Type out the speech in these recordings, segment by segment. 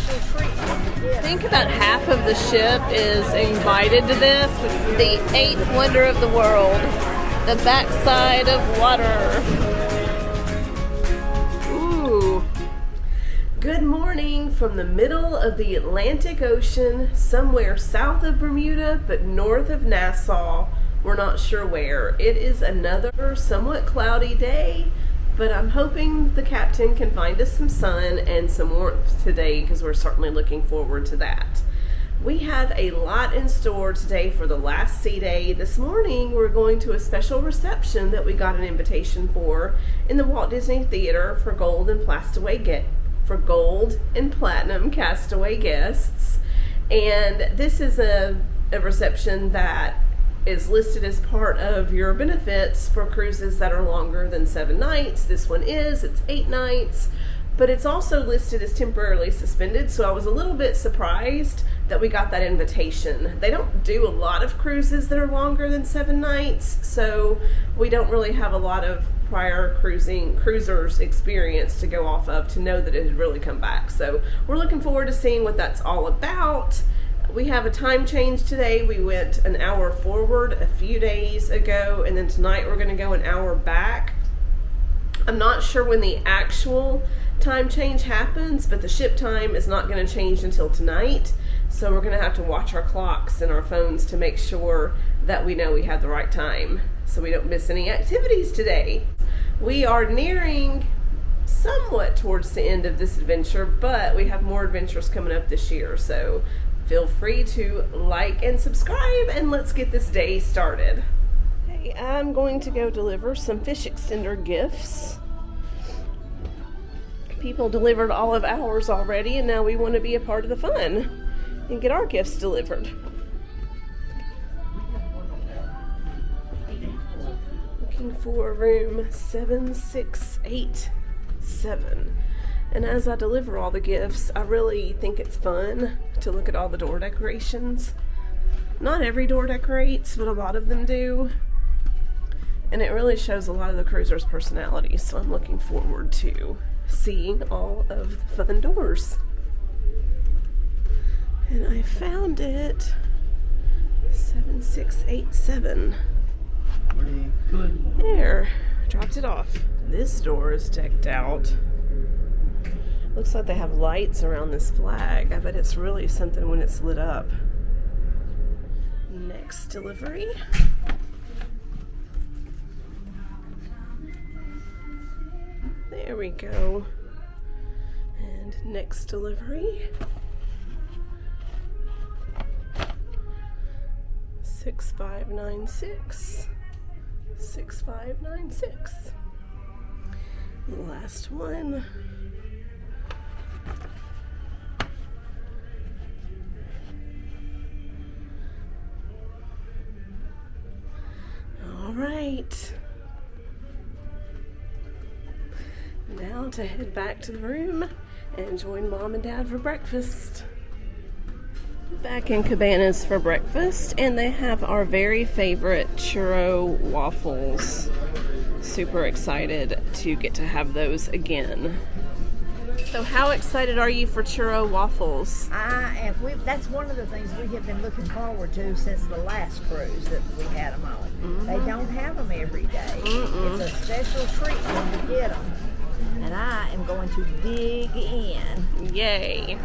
special treatment. Think about half of the ship is invited to this. The eighth wonder of the world, the backside of water. Ooh. Good morning from the middle of the Atlantic Ocean, somewhere south of Bermuda, but north of Nassau. We're not sure where. It is another somewhat cloudy day, but I'm hoping the captain can find us some sun and some warmth today because we're certainly looking forward to that. We have a lot in store today for the last sea day. This morning we're going to a special reception that we got an invitation for in the Walt Disney Theater for gold and platinum Castaway guests. And this is a reception that is listed as part of your benefits for cruises that are longer than 7 nights. This one it's 8 nights, but it's also listed as temporarily suspended, so I was a little bit surprised that we got that invitation. They don't do a lot of cruises that are longer than 7 nights, so we don't really have a lot of prior cruisers experience to go off of to know that it had really come back. So we're looking forward to seeing what that's all about. We have a time change today. We went an hour forward a few days ago, and then tonight we're going to go an hour back. I'm not sure when the actual time change happens, but the ship time is not going to change until tonight. So we're going to have to watch our clocks and our phones to make sure that we know we have the right time so we don't miss any activities today. We are nearing somewhat towards the end of this adventure, but we have more adventures coming up this year. So feel free to like and subscribe, and let's get this day started. Hey, I'm going to go deliver some fish extender gifts. People delivered all of ours already, and now we want to be a part of the fun and get our gifts delivered. Looking for room 7687. And as I deliver all the gifts, I really think it's fun to look at all the door decorations. Not every door decorates, but a lot of them do. And it really shows a lot of the cruisers' personalities, so I'm looking forward to seeing all of the fun doors. And I found it. 7687. Good. There. Dropped it off. This door is decked out. Looks like they have lights around this flag. I bet it's really something when it's lit up. Next delivery. There we go. And next delivery. 6596. 6596. Last one. All right. Now to head back to the room and join Mom and Dad for breakfast. Back in Cabanas for breakfast, and they have our very favorite churro waffles. Super excited to get to have those again. So how excited are you for churro waffles? I am. That's one of the things we have been looking forward to since the last cruise that we had them on. Mm-hmm. They don't have them every day. Mm-mm. It's a special treat when you get them. And I am going to dig in. Yay.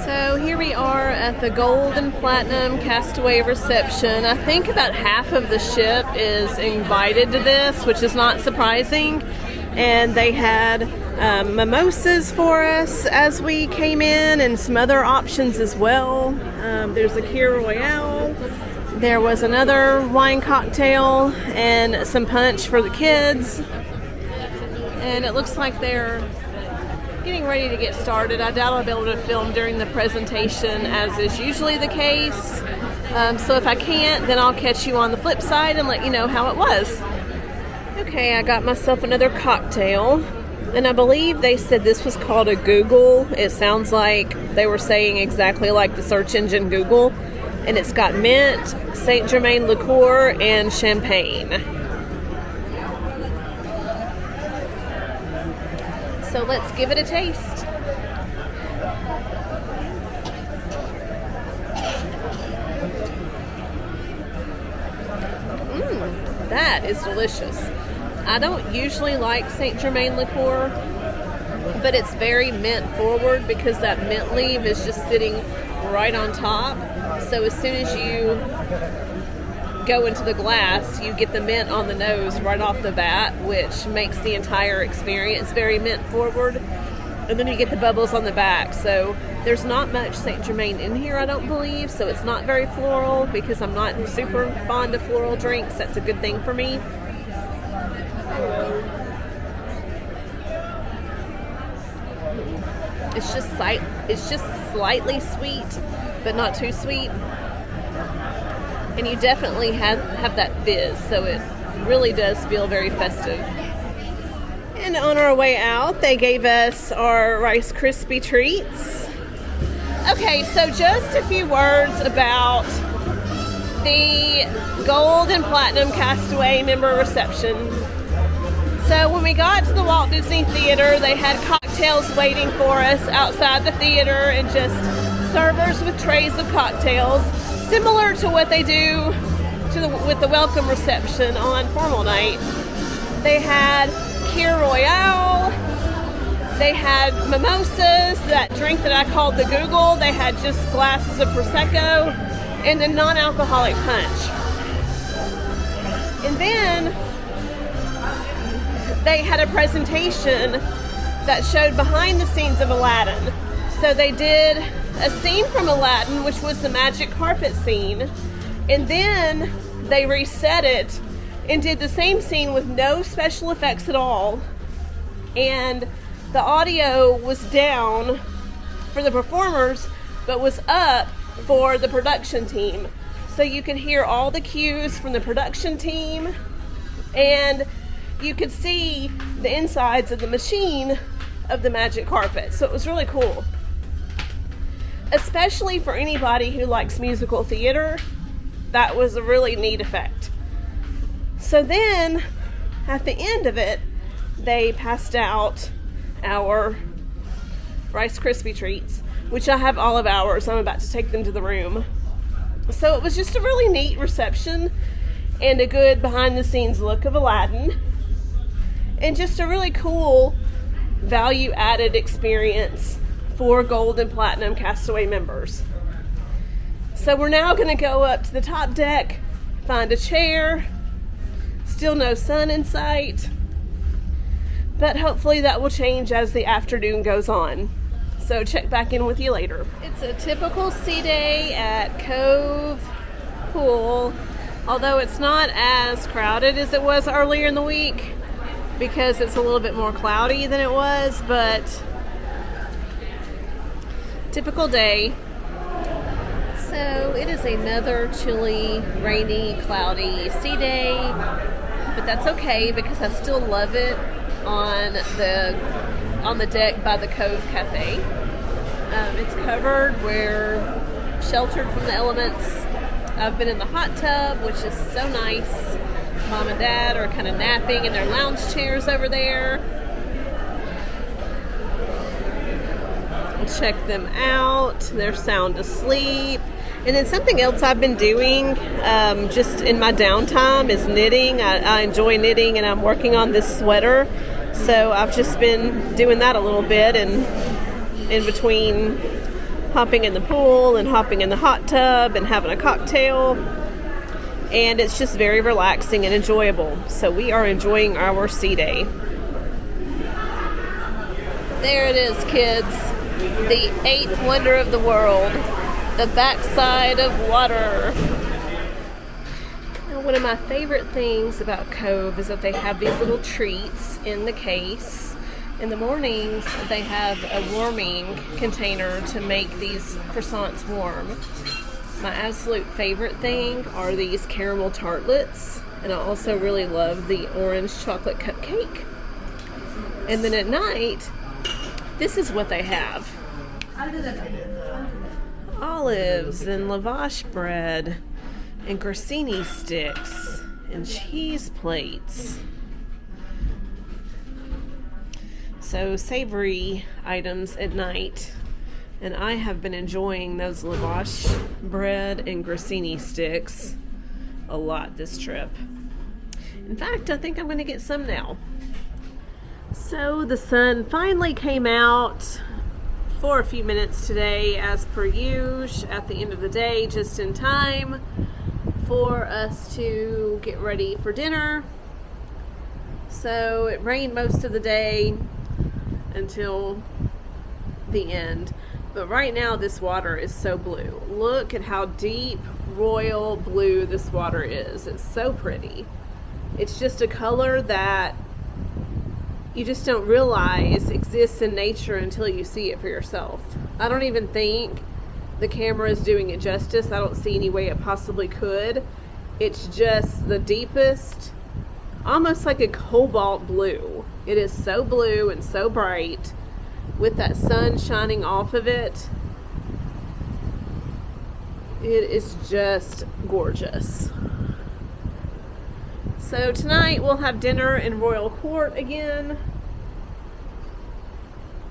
So here we are at the Gold and Platinum Castaway reception. I think about half of the ship is invited to this, which is not surprising. And they had mimosas for us as we came in, and some other options as well. There's a Kir Royale. There was another wine cocktail and some punch for the kids. And it looks like they're getting ready to get started. I doubt I'll be able to film during the presentation, as is usually the case. So if I can't, then I'll catch you on the flip side and let you know how it was. Okay, I got myself another cocktail. And I believe they said this was called a Google. It sounds like they were saying exactly like the search engine Google. And it's got mint, Saint Germain liqueur, and champagne. So let's give it a taste. That is delicious. I don't usually like Saint Germain liqueur, but it's very mint forward because that mint leaf is just sitting right on top. So as soon as you go into the glass, you get the mint on the nose right off the bat, which makes the entire experience very mint forward. And then you get the bubbles on the back. So there's not much Saint Germain in here, I don't believe. So it's not very floral because I'm not super fond of floral drinks. That's a good thing for me. It's just slightly sweet, but not too sweet. And you definitely have that fizz, so it really does feel very festive. And on our way out, they gave us our Rice Krispie treats. Okay, so just a few words about the Gold and Platinum Castaway member reception. So when we got to the Walt Disney Theater, they had cocktails waiting for us outside the theater and just servers with trays of cocktails, similar to what they do with the welcome reception on formal night. They had Kir Royale, they had mimosas, that drink that I called the Google. They had just glasses of Prosecco and a non-alcoholic punch. And then they had a presentation that showed behind the scenes of Aladdin. So they did a scene from Aladdin, which was the magic carpet scene, and then they reset it and did the same scene with no special effects at all, and the audio was down for the performers but was up for the production team, so you could hear all the cues from the production team and you could see the insides of the machine of the magic carpet. So it was really cool, especially for anybody who likes musical theater. That was a really neat effect. So then at the end of it, they passed out our Rice Krispie treats, which I have all of ours. I'm about to take them to the room. So it was just a really neat reception and a good behind the scenes look of Aladdin, and just a really cool value added experience for Gold and Platinum Castaway members. So we're now going to go up to the top deck, find a chair. Still no sun in sight, but hopefully that will change as the afternoon goes on. So check back in with you later. It's a typical sea day at Cove Pool, although it's not as crowded as it was earlier in the week because it's a little bit more cloudy than it was, but typical day. So it is another chilly, rainy, cloudy sea day, but that's okay because I still love it on the deck by the Cove Cafe. It's covered, we're sheltered from the elements. I've been in the hot tub, which is so nice. Mom and Dad are kind of napping in their lounge chairs over there. Check them out. They're sound asleep. And then something else I've been doing just in my downtime is knitting. I enjoy knitting, and I'm working on this sweater. So I've just been doing that a little bit, and in between hopping in the pool and hopping in the hot tub and having a cocktail. And it's just very relaxing and enjoyable. So we are enjoying our sea day. There it is, kids. The eighth wonder of the world. The backside of water. Now, one of my favorite things about Cove is that they have these little treats in the case. In the mornings, they have a warming container to make these croissants warm. My absolute favorite thing are these caramel tartlets, and I also really love the orange chocolate cupcake. And then at night, this is what they have. Olives and lavash bread and grissini sticks and cheese plates. So savory items at night, and I have been enjoying those lavash bread and grissini sticks a lot this trip. In fact, I think I'm going to get some now. So the sun finally came out for a few minutes today, as per usual, at the end of the day, just in time for us to get ready for dinner. So it rained most of the day until the end. But right now this water is so blue. Look at how deep royal blue this water is. It's so pretty. It's just a color that you just don't realize exists in nature until you see it for yourself. I don't even think the camera is doing it justice. I don't see any way it possibly could. It's just the deepest, almost like a cobalt blue. It is so blue and so bright with that sun shining off of it. It is just gorgeous. So tonight we'll have dinner in Royal Court again.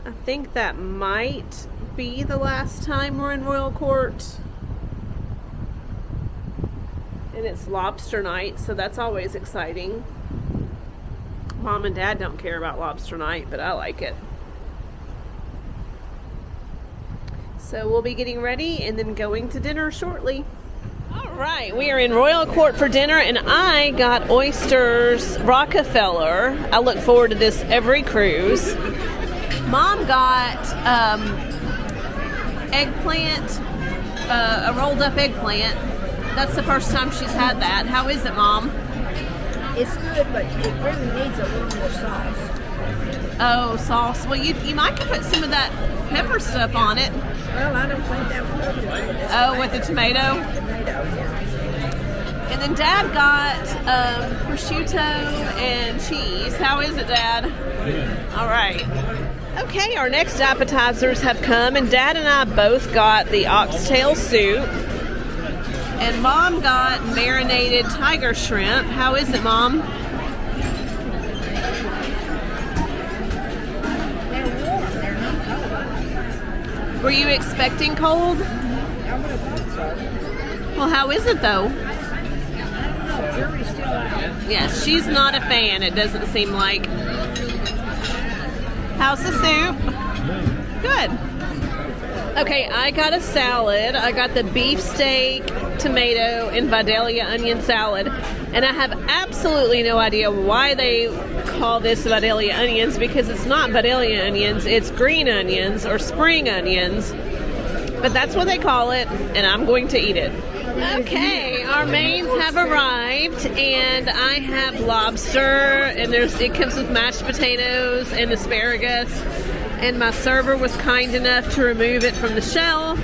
I think that might be the last time we're in Royal Court. And it's lobster night, so that's always exciting. Mom and Dad don't care about lobster night, but I like it. So we'll be getting ready and then going to dinner shortly. All right, we are in Royal Court for dinner, and I got oysters Rockefeller. I look forward to this every cruise. Mom got eggplant, a rolled up eggplant. That's the first time she's had that. How is it, Mom? It's good, but it really needs a little more sauce. Oh, sauce. Well, you might could put some of that pepper stuff on it. Well, I don't think that would be good. Oh, with the tomato? Tomato, yeah. And then Dad got prosciutto and cheese. How is it, Dad? All right. Okay, our next appetizers have come, and Dad and I both got the oxtail soup. And Mom got marinated tiger shrimp. How is it, Mom? They're warm. They're not cold. Were you expecting cold? I would have thought so. Well, how is it, though? I don't know. Jury's still out. Yeah, she's not a fan, it doesn't seem like. How's the soup? Good. Okay, I got a salad. I got the beefsteak, tomato, and Vidalia onion salad. And I have absolutely no idea why they call this Vidalia onions, because it's not Vidalia onions, it's green onions or spring onions. But that's what they call it, and I'm going to eat it. Okay, our mains have arrived, and I have lobster, and it comes with mashed potatoes and asparagus. And my server was kind enough to remove it from the shell.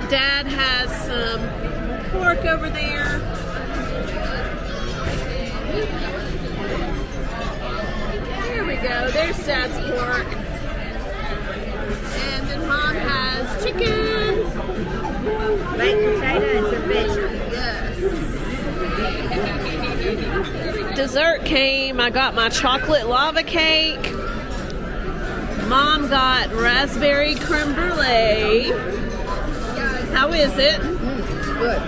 Dad has some pork over there. There we go. There's Dad's pork. And then Mom has chicken. Baked potato and some vegetables. Yes. Dessert came. I got my chocolate lava cake. Mom got raspberry creme brulee. How is it? Good.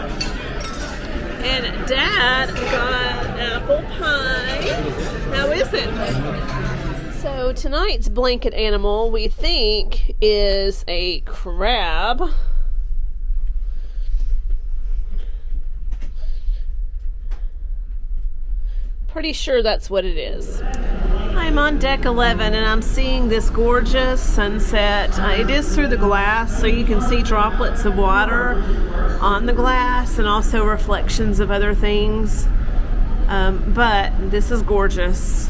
And Dad got apple pie. How is it? So tonight's blanket animal, we think, is a crab. Pretty sure that's what it is. I'm on deck 11 and I'm seeing this gorgeous sunset. It is through the glass, so you can see droplets of water on the glass and also reflections of other things. But this is gorgeous.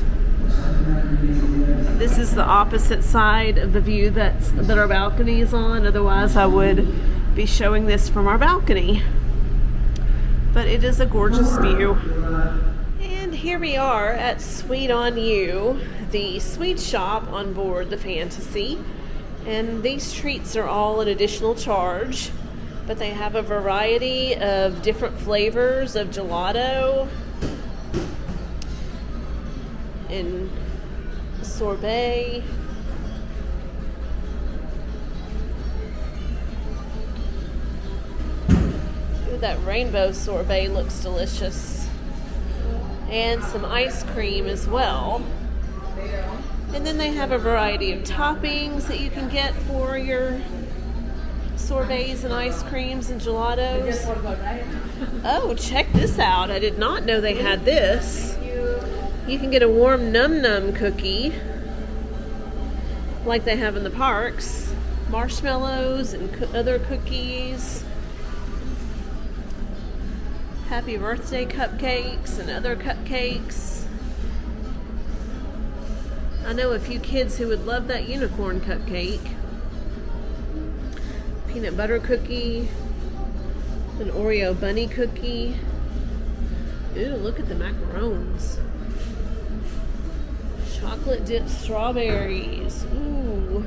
This is the opposite side of the view that our balcony is on. Otherwise, I would be showing this from our balcony. But it is a gorgeous view. And here we are at Sweet on You, the sweet shop on board the Fantasy. And these treats are all an additional charge, but they have a variety of different flavors of gelato and sorbet. That rainbow sorbet looks delicious. And some ice cream as well. And then they have a variety of toppings that you can get for your sorbets and ice creams and gelatos. Oh, check this out. I did not know they had this. You can get a warm Num Num cookie like they have in the parks. Marshmallows and other cookies. Happy birthday cupcakes and other cupcakes. I know a few kids who would love that unicorn cupcake. Peanut butter cookie. An Oreo bunny cookie. Ooh, look at the macarons. Chocolate dipped strawberries. Ooh.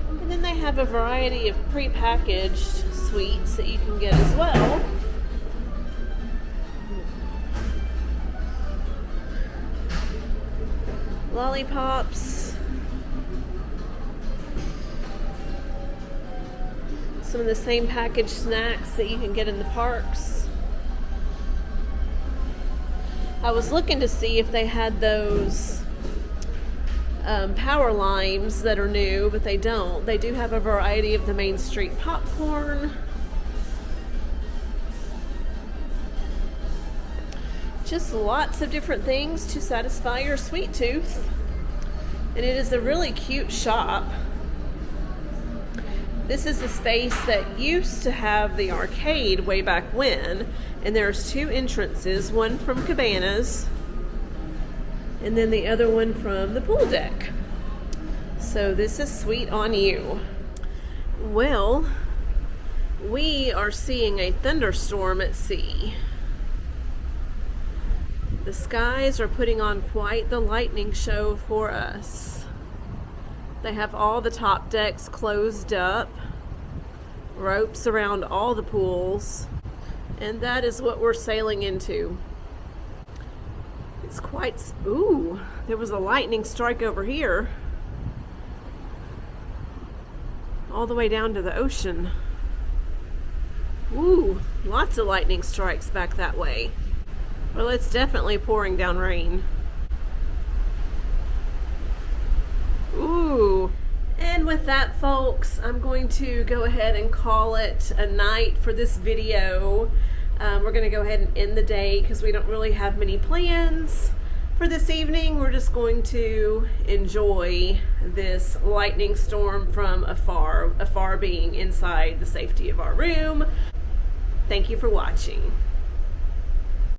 And then they have a variety of pre-packaged sweets that you can get as well. Lollipops. Some of the same packaged snacks that you can get in the parks. I was looking to see if they had those power limes that are new, but they don't. They do have a variety of the Main Street popcorn. Just lots of different things to satisfy your sweet tooth. And it is a really cute shop. This is the space that used to have the arcade way back when, and there's two entrances, one from Cabanas and then the other one from the pool deck. So this is sweet on you. Well, we are seeing a thunderstorm at sea. The skies are putting on quite the lightning show for us. They have all the top decks closed up, ropes around all the pools, and that is what we're sailing into. It's quite, ooh, there was a lightning strike over here, all the way down to the ocean. Ooh, lots of lightning strikes back that way. Well, it's definitely pouring down rain. Ooh. And with that, folks, I'm going to go ahead and call it a night for this video. We're going to go ahead and end the day because we don't really have many plans for this evening. We're just going to enjoy this lightning storm from afar being inside the safety of our room. Thank you for watching.